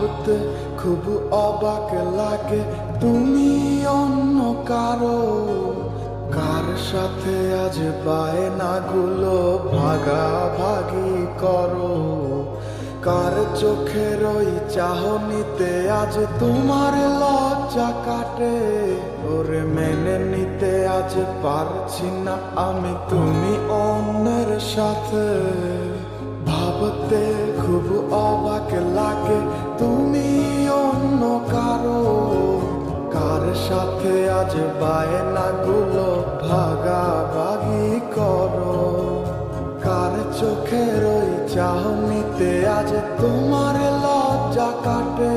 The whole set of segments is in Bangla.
ভাবতে খুব অবাক লাগে তুমি অন্য কারো, কার সাথে আজ বায়নাগুলো ভাগাভাগি করো, কার চোখের ওই চাহনিতে আজ তোমার লজ্জা কাটে। ওরে মেনে নিতে আজ পারছি না আমি তুমি অন্যের সাথে, ভাবতে খুব অবাক লাগে তুমি অন্য কারো, কার সাথে আজ বায়নাগুলো ভাগাভাগি করো, কার চোখের ওই চাহনিতে আজ তোমার লজ্জা কাটে।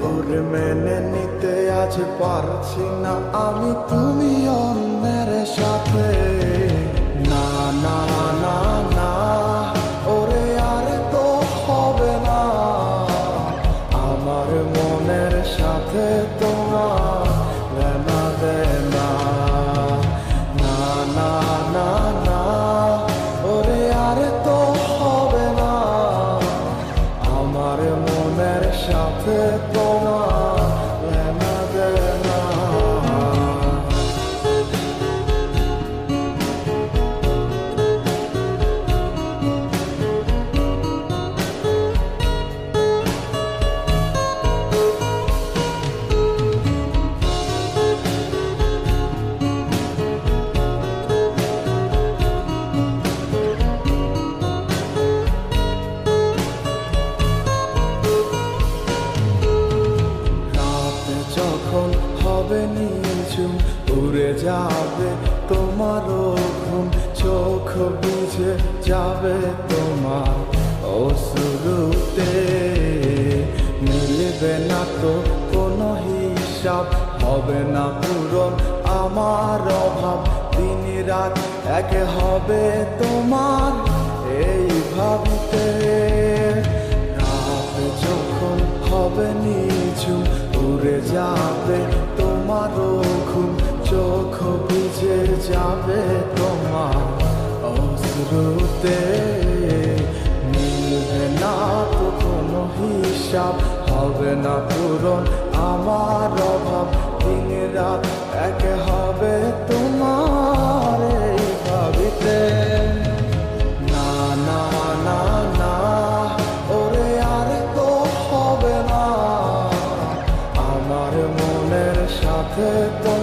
ওরে মেনে নিতে আজ পারছি না আমি তুমি অন্যের সাথে। না না না না ওরে আর তো হবে না, আমার মনের সাথে তোমার লেনা দেনা। না না না না ওরে আর তো হবে না, আমার মনের সাথে তোমার লেনা দেনা। যখন হবে নিঝুম উড়ে যাবে তোমারও ঘুম, চোখ বুঝে যাবে তোমার অশ্রুতে, মিলবে না তো কোনো হিসাব, হবে না পূরণ আমার অভাব, দিন রাত এক হবে তোমার এই ভাবিতে। রাত যখন হবে নিঝুম উড়ে যাবে তোমারও ঘুম, চোখ ভিজে যাবে তোমার অশ্রুতে, মিলবে না তো কোনো হিসাব, হবে না পূরণ আমার অভাব, দিন রাত এক হবে তোমার এই ভাবিতে। না না না না ওরে আর তো হবে না, আমার মনের সাথে তো